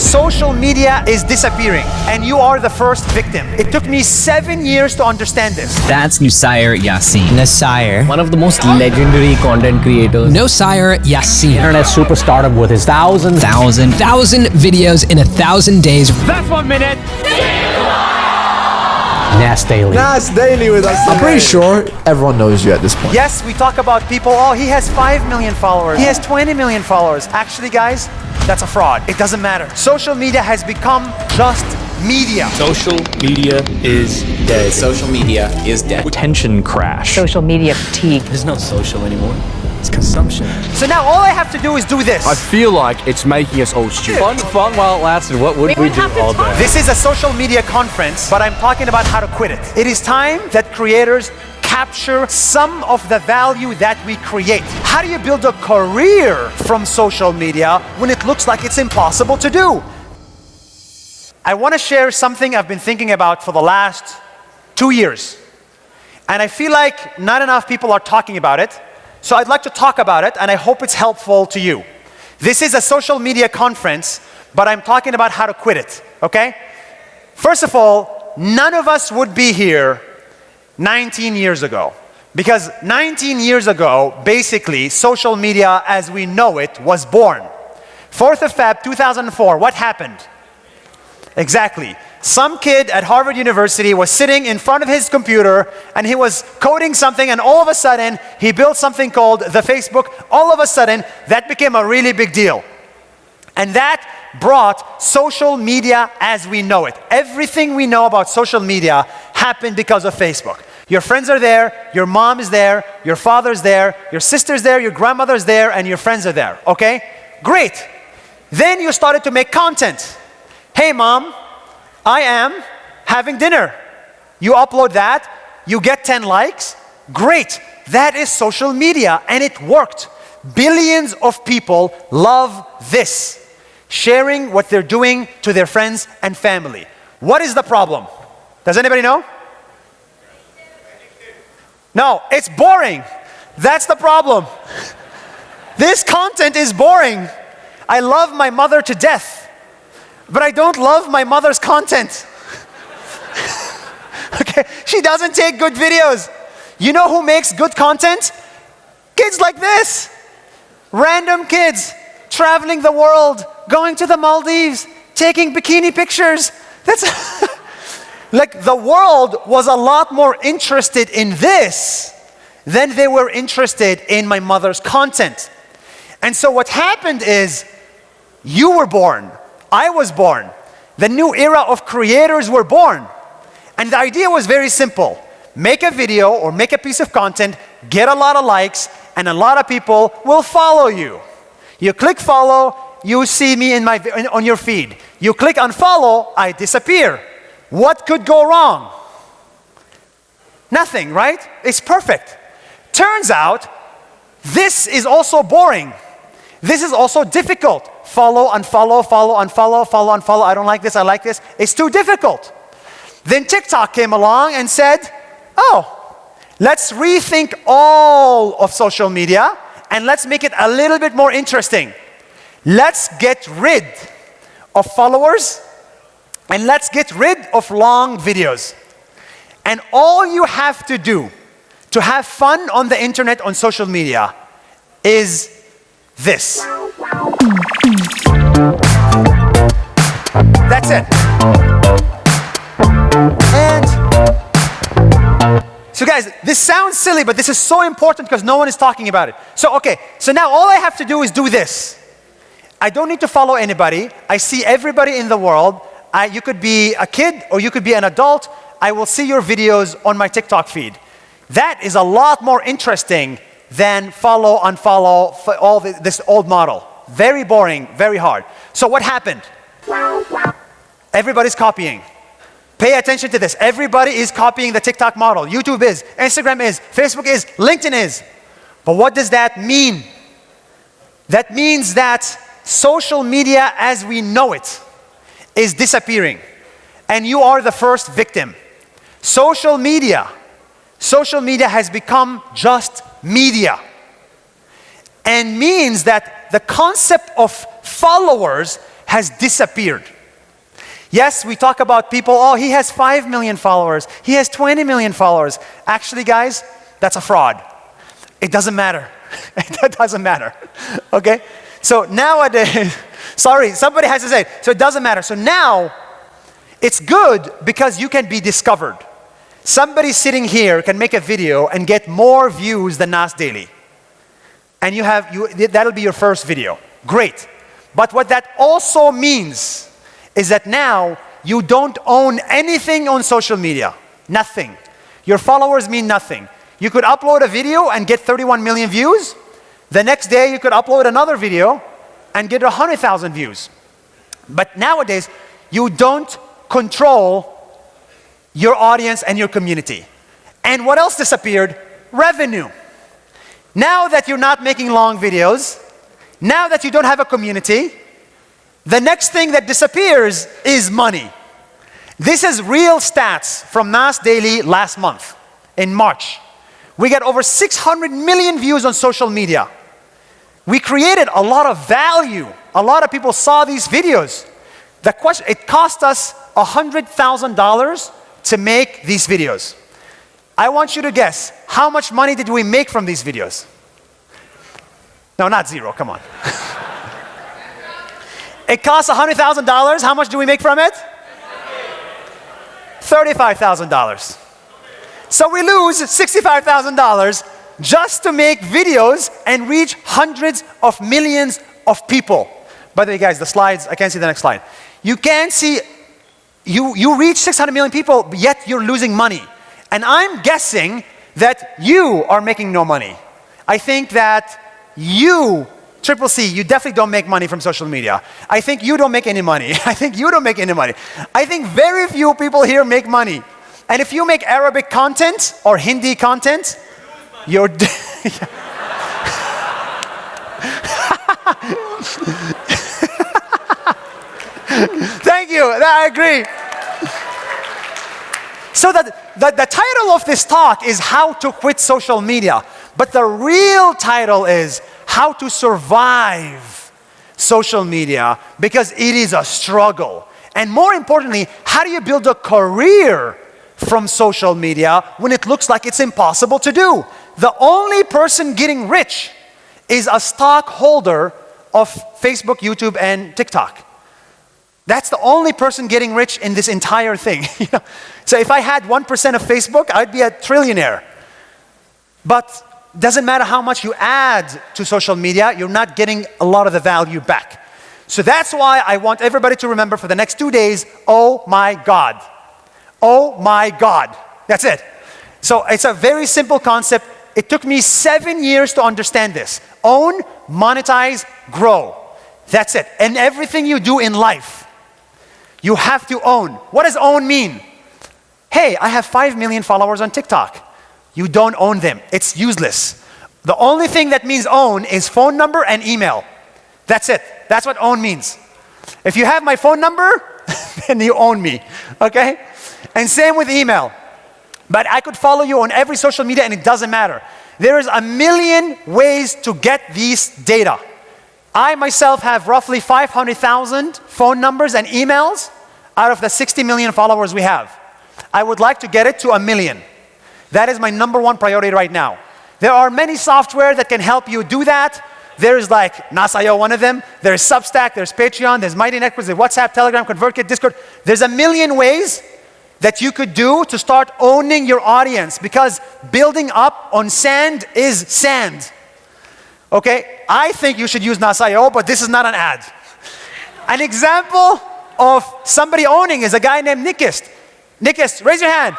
Social media is disappearing, and you are the first victim. It took me 7 years to understand this. That's Nasir Yassin. Nasir, one of the most legendary content creators. Nasir Yassin. Internet superstar with his thousand videos in 1,000 days. That's 1 minute. Nas Daily. Nas Daily with us. I'm pretty sure everyone knows you at this point. Yes, we talk about people, oh, he has 5 million followers. He has 20 million followers. Actually, guys, that's a fraud. It doesn't matter. Social media has become just media. Social media is dead. Social media is dead. Attention crash. Social media fatigue. There's no social anymore. It's consumption. So now all I have to do is do this. I feel like it's making us all stupid. Fun while it lasted. What would we do all day? This is a social media conference, but I'm talking about how to quit it. It is time that creators capture some of the value that we create. How do you build a career from social media when it looks like it's impossible to do? I want to share something I've been thinking about for the last 2 years. And I feel like not enough people are talking about it. So I'd like to talk about it, and I hope it's helpful to you. This is a social media conference, but I'm talking about how to quit it, okay? First of all, none of us would be here 19 years ago. Because 19 years ago, basically, social media as we know it was born. 4th of Feb 2004, what happened? Exactly. Some kid at Harvard University was sitting in front of his computer and he was coding something, and all of a sudden he built something called the Facebook. All of a sudden that became a really big deal. And that brought social media as we know it. Everything we know about social media happened because of Facebook. Your friends are there, your mom is there, your father's there, your sister's there, your grandmother's there, and your friends are there, okay? Great. Then you started to make content. Hey mom, I am having dinner. You upload that, you get 10 likes. Great. That is social media, and it worked. Billions of people love this. Sharing what they're doing to their friends and family. What is the problem? Does anybody know? No, it's boring. That's the problem. This content is boring. I love my mother to death, but I don't love my mother's content. Okay, she doesn't take good videos. You know who makes good content? Kids like this. Random kids traveling the world, going to the Maldives, taking bikini pictures. That's like the world was a lot more interested in this than they were interested in my mother's content. And so what happened is you were born. I was born. The new era of creators were born. And the idea was very simple. Make a video or make a piece of content, get a lot of likes, and a lot of people will follow you. You click follow, you see me on your feed. You click unfollow, I disappear. What could go wrong? Nothing, right? It's perfect. Turns out, this is also boring. This is also difficult. Follow, unfollow, follow, unfollow, follow, unfollow. I don't like this, I like this. It's too difficult. Then TikTok came along and said, oh, let's rethink all of social media and let's make it a little bit more interesting. Let's get rid of followers and let's get rid of long videos. And all you have to do to have fun on the internet, on social media, is this. That's it. And so guys, this sounds silly, but this is so important because no one is talking about it. So okay, so now all I have to do is do this. I don't need to follow anybody. I see everybody in the world. You could be a kid or you could be an adult. I will see your videos on my TikTok feed. That is a lot more interesting than follow, unfollow, all this old model. Very boring, very hard. So what happened? Everybody's copying. Pay attention to this. Everybody is copying the TikTok model. YouTube is, Instagram is, Facebook is, LinkedIn is. But what does that mean? That means that social media as we know it is disappearing. And you are the first victim. Social media has become just media. And means that the concept of followers has disappeared. Yes, we talk about people, oh, he has 5 million followers, he has 20 million followers. Actually, guys, that's a fraud. It doesn't matter. It doesn't matter, okay? So nowadays, sorry, somebody has to say it. So it doesn't matter. So now, it's good because you can be discovered. Somebody sitting here can make a video and get more views than Nas Daily. And that'll be your first video. Great. But what that also means is that now you don't own anything on social media. Nothing. Your followers mean nothing. You could upload a video and get 31 million views. The next day you could upload another video and get 100,000 views. But nowadays, you don't control your audience and your community. And what else disappeared? Revenue. Now that you're not making long videos, now that you don't have a community, the next thing that disappears is money. This is real stats from Nas Daily last month, in March. We got over 600 million views on social media. We created a lot of value. A lot of people saw these videos. The question, it cost us $100,000 to make these videos. I want you to guess, how much money did we make from these videos? No, not zero, come on. It costs $100,000. How much do we make from it? $35,000. So we lose $65,000 just to make videos and reach hundreds of millions of people. By the way, guys, the slides, I can't see the next slide. You can't see, you reach 600 million people, yet you're losing money. And I'm guessing that you are making no money. I think that you, Triple C, you definitely don't make money from social media. I think you don't make any money. I think you don't make any money. I think very few people here make money. And if you make Arabic content or Hindi content, you're... Thank you, I agree. So the title of this talk is How to Quit Social Media. But the real title is How to Survive Social Media, because it is a struggle. And more importantly, how do you build a career from social media when it looks like it's impossible to do? The only person getting rich is a stockholder of Facebook, YouTube, and TikTok. That's the only person getting rich in this entire thing. So if I had 1% of Facebook, I'd be a trillionaire. But doesn't matter how much you add to social media, you're not getting a lot of the value back. So that's why I want everybody to remember for the next 2 days, oh my God. Oh my God. That's it. So it's a very simple concept. It took me 7 years to understand this. Own, monetize, grow. That's it. And everything you do in life, you have to own. What does own mean? Hey, I have 5 million followers on TikTok. You don't own them. It's useless. The only thing that means own is phone number and email. That's it. That's what own means. If you have my phone number, then you own me, okay? And same with email. But I could follow you on every social media and it doesn't matter. There is a million ways to get these data. I myself have roughly 500,000 phone numbers and emails out of the 60 million followers we have. I would like to get it to 1 million. That is my #1 priority right now. There are many software that can help you do that. There's like Nas.io, one of them. There's Substack, there's Patreon, there's Mighty Networks, there's WhatsApp, Telegram, ConvertKit, Discord. There's a million ways that you could do to start owning your audience, because building up on sand is sand. Okay, I think you should use Nas.io, but this is not an ad. An example of somebody owning is a guy named Nikist. Nikist, raise your hand.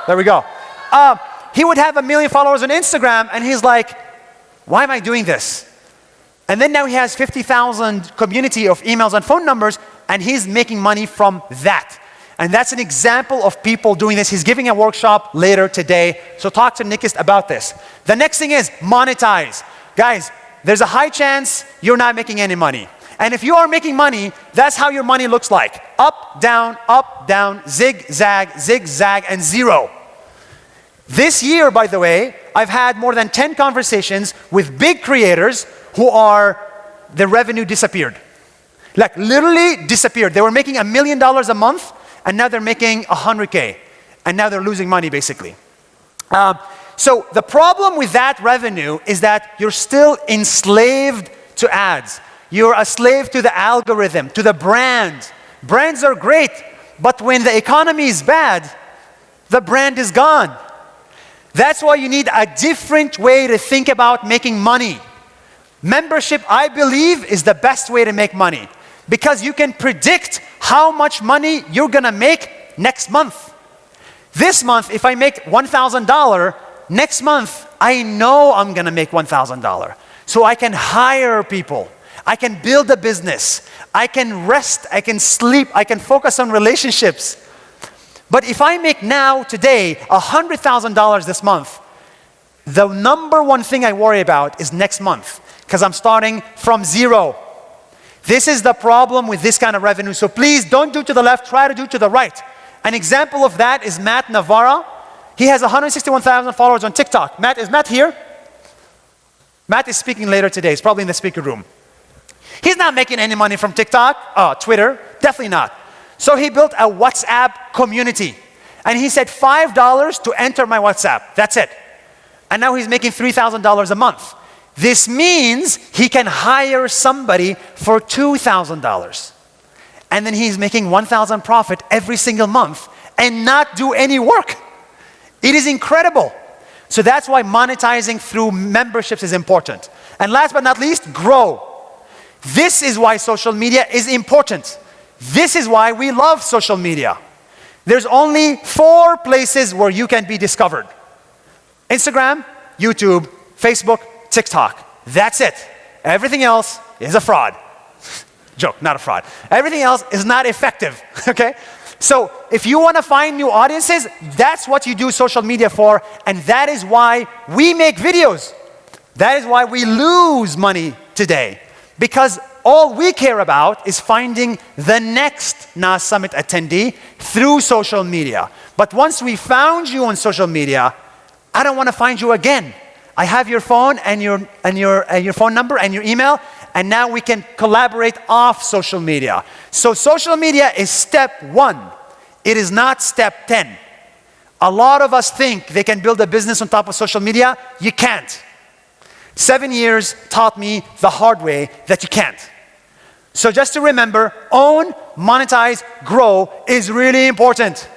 There we go. He would have 1 million followers on Instagram, and he's like, why am I doing this? And then now he has 50,000 community of emails and phone numbers, and he's making money from that. And that's an example of people doing this. He's giving a workshop later today, so talk to Nikist about this. The next thing is monetize. Guys, there's a high chance you're not making any money. And if you are making money, that's how your money looks like. Up, down, zigzag, zigzag, and zero. This year, by the way, I've had more than 10 conversations with big creators who the revenue disappeared. Like literally disappeared. They were making $1 million a month, and now they're making 100K. And now they're losing money, basically. So the problem with that revenue is that you're still enslaved to ads. You're a slave to the algorithm, to the brand. Brands are great, but when the economy is bad, the brand is gone. That's why you need a different way to think about making money. Membership, I believe, is the best way to make money because you can predict how much money you're gonna make next month. This month, if I make $1,000, next month, I know I'm gonna make $1,000. So I can hire people. I can build a business. I can rest, I can sleep, I can focus on relationships. But if I make now, today, $100,000 this month, the number one thing I worry about is next month, because I'm starting from zero. This is the problem with this kind of revenue. So please don't do to the left, try to do to the right. An example of that is Matt Navarra. He has 161,000 followers on TikTok. Matt, is Matt here? Matt is speaking later today. He's probably in the speaker room. He's not making any money from TikTok, Twitter, definitely not. So he built a WhatsApp community. And he said $5 to enter my WhatsApp. That's it. And now he's making $3,000 a month. This means he can hire somebody for $2,000. And then he's making $1,000 profit every single month and not do any work. It is incredible. So that's why monetizing through memberships is important. And last but not least, grow. This is why social media is important. This is why we love social media. There's only 4 places where you can be discovered. Instagram, YouTube, Facebook, TikTok. That's it. Everything else is a fraud. Joke, not a fraud. Everything else is not effective, okay? So if you want to find new audiences, that's what you do social media for, and that is why we make videos. That is why we lose money today. Because all we care about is finding the next Nas Summit attendee through social media. But once we found you on social media, I don't want to find you again. I have your phone and your phone number and your email, and now we can collaborate off social media. So social media is step 1. It is not step 10. A lot of us think they can build a business on top of social media. You can't. 7 years taught me the hard way that you can't. So just to remember, own, monetize, grow is really important.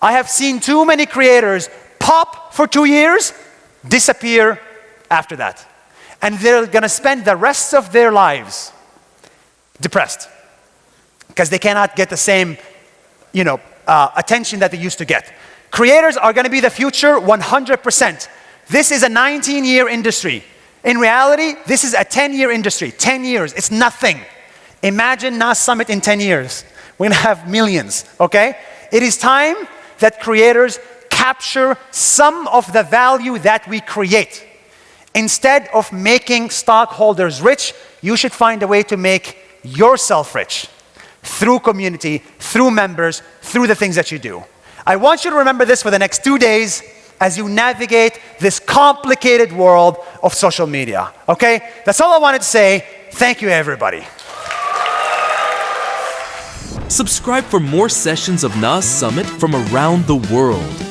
I have seen too many creators pop for 2 years, disappear after that. And they're gonna spend the rest of their lives depressed because they cannot get the same, attention that they used to get. Creators are gonna be the future 100%. This is a 19-year industry. In reality, this is a 10-year industry. 10 years, it's nothing. Imagine Nas Summit in 10 years. We're gonna have millions, okay? It is time that creators capture some of the value that we create. Instead of making stockholders rich, you should find a way to make yourself rich through community, through members, through the things that you do. I want you to remember this for the next 2 days as you navigate this complicated world of social media, okay? That's all I wanted to say. Thank you, everybody. Subscribe for more sessions of Nas Summit from around the world.